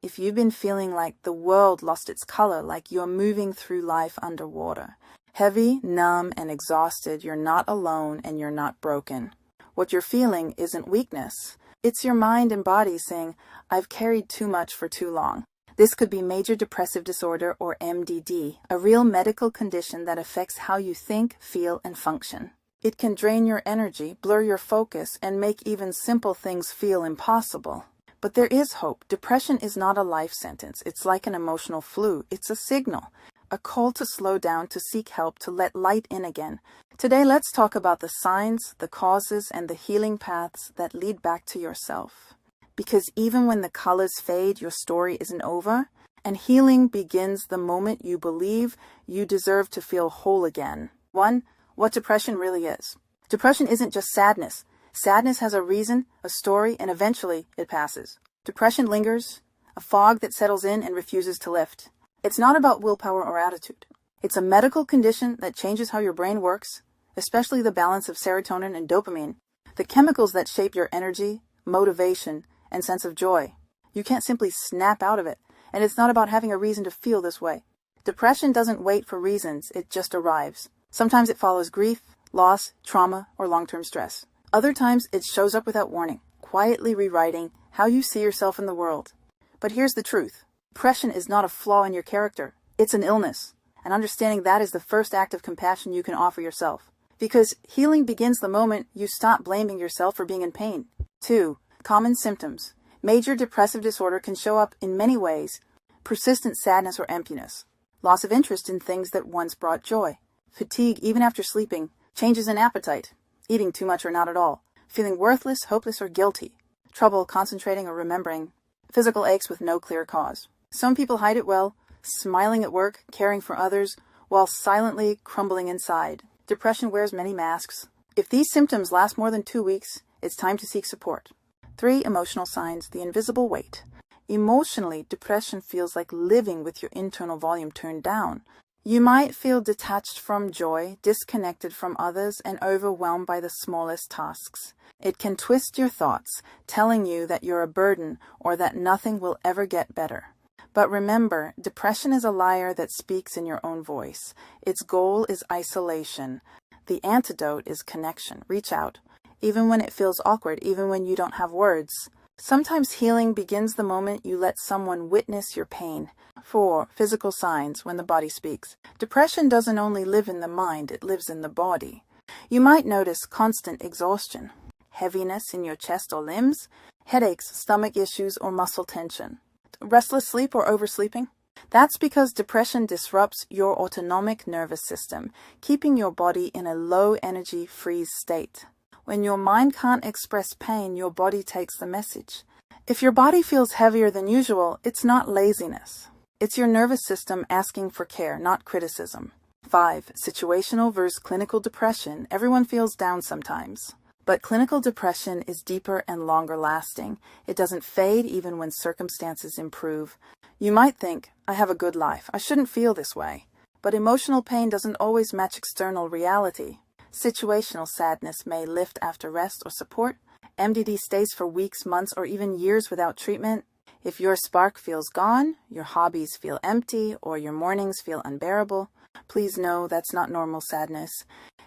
If you've been feeling like the world lost its color, like you're moving through life underwater, heavy, numb, and exhausted, you're not alone and you're not broken. What you're feeling isn't weakness. It's your mind and body saying, I've carried too much for too long. This could be Major Depressive Disorder, or MDD, a real medical condition that affects how you think, feel, and function. It can drain your energy, blur your focus, and make even simple things feel impossible. But there is hope. Depression is not a life sentence. It's like an emotional flu. It's a signal, a call to slow down, to seek help, to let light in again. Today, let's talk about the signs, the causes, and the healing paths that lead back to yourself. Because even when the colors fade, your story isn't over, and healing begins the moment you believe you deserve to feel whole again. 1. What depression really is. Depression isn't just sadness. Sadness has a reason, a story, and eventually it passes. Depression lingers, a fog that settles in and refuses to lift. It's not about willpower or attitude. It's a medical condition that changes how your brain works, especially the balance of serotonin and dopamine, the chemicals that shape your energy, motivation, and sense of joy. You can't simply snap out of it, and it's not about having a reason to feel this way. Depression doesn't wait for reasons, it just arrives. Sometimes it follows grief, loss, trauma, or long-term stress. Other times it shows up without warning, quietly rewriting how you see yourself in the world. But here's the truth. Depression is not a flaw in your character. It's an illness. And understanding that is the first act of compassion you can offer yourself. Because healing begins the moment you stop blaming yourself for being in pain. 2. Common symptoms. Major depressive disorder can show up in many ways. Persistent sadness or emptiness. Loss of interest in things that once brought joy. Fatigue even after sleeping. Changes in appetite. Eating too much or not at all. Feeling worthless, hopeless, or guilty. Trouble concentrating or remembering. Physical aches with no clear cause. Some people hide it well, smiling at work, caring for others, while silently crumbling inside. Depression wears many masks. If these symptoms last more than 2 weeks, it's time to seek support. 3. Emotional signs. The invisible weight. Emotionally, depression feels like living with your internal volume turned down. You might feel detached from joy, disconnected from others, and overwhelmed by the smallest tasks. It can twist your thoughts, telling you that you're a burden or that nothing will ever get better. But remember, depression is a liar that speaks in your own voice. Its goal is isolation. The antidote is connection. Reach out. Even when it feels awkward, even when you don't have words. Sometimes healing begins the moment you let someone witness your pain. 4. Physical signs. When the body speaks. Depression doesn't only live in the mind, it lives in the body. You might notice constant exhaustion, heaviness in your chest or limbs, headaches, stomach issues, or muscle tension. Restless sleep or oversleeping? That's because depression disrupts your autonomic nervous system, keeping your body in a low-energy freeze state. When your mind can't express pain, your body takes the message. If your body feels heavier than usual, it's not laziness. It's your nervous system asking for care, not criticism. 5. Situational versus clinical depression. Everyone feels down sometimes. But clinical depression is deeper and longer lasting. It doesn't fade even when circumstances improve. You might think, I have a good life. I shouldn't feel this way. But emotional pain doesn't always match external reality. Situational sadness may lift after rest or support. MDD stays for weeks, months, or even years without treatment. If your spark feels gone, your hobbies feel empty, or your mornings feel unbearable, please know that's not normal sadness.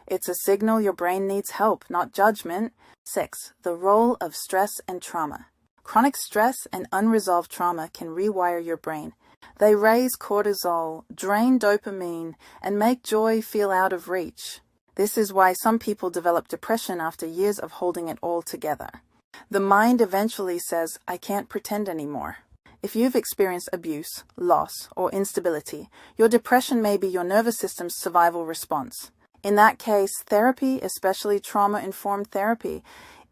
It's a signal your brain needs help, not judgment. 6. The role of stress and trauma. Chronic stress and unresolved trauma can rewire your brain. They raise cortisol, drain dopamine, and make joy feel out of reach. This is why some people develop depression after years of holding it all together. The mind eventually says, I can't pretend anymore. If you've experienced abuse, loss, or instability, your depression may be your nervous system's survival response. In that case, therapy, especially trauma-informed therapy,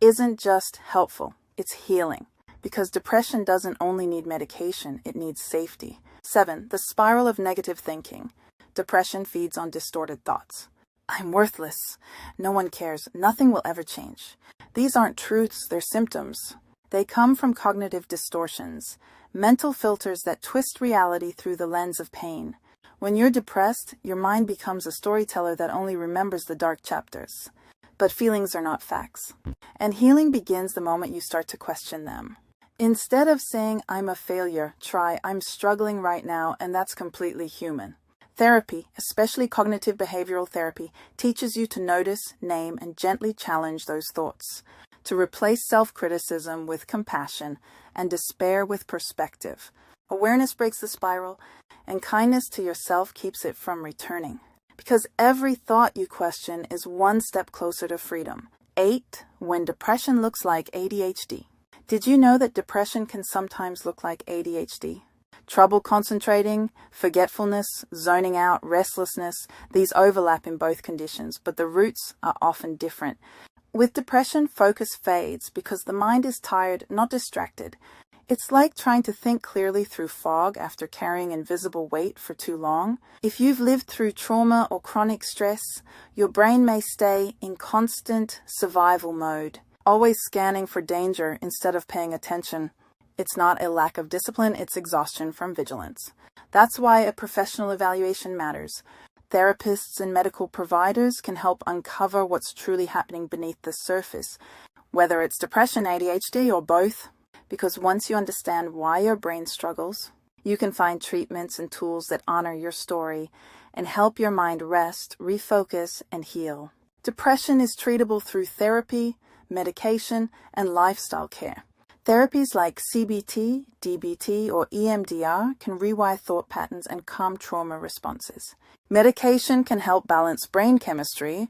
isn't just helpful, it's healing. Because depression doesn't only need medication, it needs safety. 7. The spiral of negative thinking. Depression feeds on distorted thoughts. I'm worthless. No one cares. Nothing will ever change. These aren't truths, they're symptoms. They come from cognitive distortions, mental filters that twist reality through the lens of pain. When you're depressed, your mind becomes a storyteller that only remembers the dark chapters. But feelings are not facts. And healing begins the moment you start to question them. Instead of saying, I'm a failure, try, I'm struggling right now, and that's completely human. Therapy, especially cognitive behavioral therapy, teaches you to notice, name, and gently challenge those thoughts, to replace self-criticism with compassion and despair with perspective. Awareness breaks the spiral, and kindness to yourself keeps it from returning. Because every thought you question is one step closer to freedom. 8. When depression looks like ADHD. Did you know that depression can sometimes look like ADHD? Trouble concentrating, forgetfulness, zoning out, restlessness, these overlap in both conditions, but the roots are often different. With depression, focus fades because the mind is tired, not distracted. It's like trying to think clearly through fog after carrying invisible weight for too long. If you've lived through trauma or chronic stress, your brain may stay in constant survival mode, always scanning for danger instead of paying attention. It's not a lack of discipline, it's exhaustion from vigilance. That's why a professional evaluation matters. Therapists and medical providers can help uncover what's truly happening beneath the surface, whether it's depression, ADHD, or both. Because once you understand why your brain struggles, you can find treatments and tools that honor your story and help your mind rest, refocus, and heal. Depression is treatable through therapy, medication, and lifestyle care. Therapies like CBT, DBT, or EMDR can rewire thought patterns and calm trauma responses. Medication can help balance brain chemistry,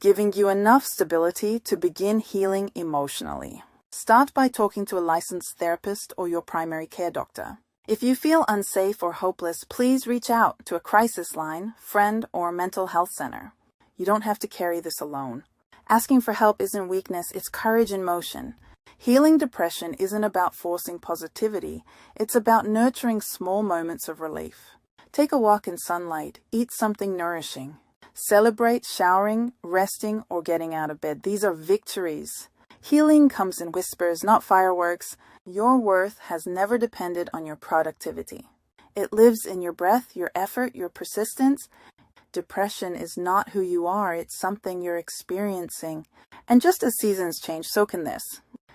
giving you enough stability to begin healing emotionally. Start by talking to a licensed therapist or your primary care doctor. If you feel unsafe or hopeless, please reach out to a crisis line, friend, or mental health center. You don't have to carry this alone. Asking for help isn't weakness, it's courage in motion. Healing depression isn't about forcing positivity, it's about nurturing small moments of relief. Take a walk in sunlight, eat something nourishing. Celebrate showering, resting, or getting out of bed. These are victories. Healing comes in whispers, not fireworks. Your worth has never depended on your productivity. It lives in your breath, your effort, your persistence. Depression is not who you are, it's something you're experiencing. And just as seasons change, so can this.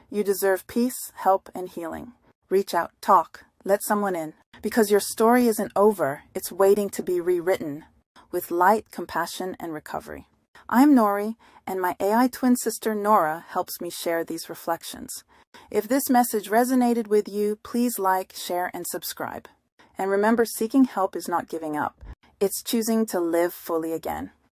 You deserve peace, help, and healing. Reach out, talk, let someone in. Because your story isn't over, it's waiting to be rewritten with light, compassion, and recovery. I'm Nori, and my AI twin sister Nora helps me share these reflections. If this message resonated with you, please like, share, and subscribe. And remember, seeking help is not giving up. It's choosing to live fully again.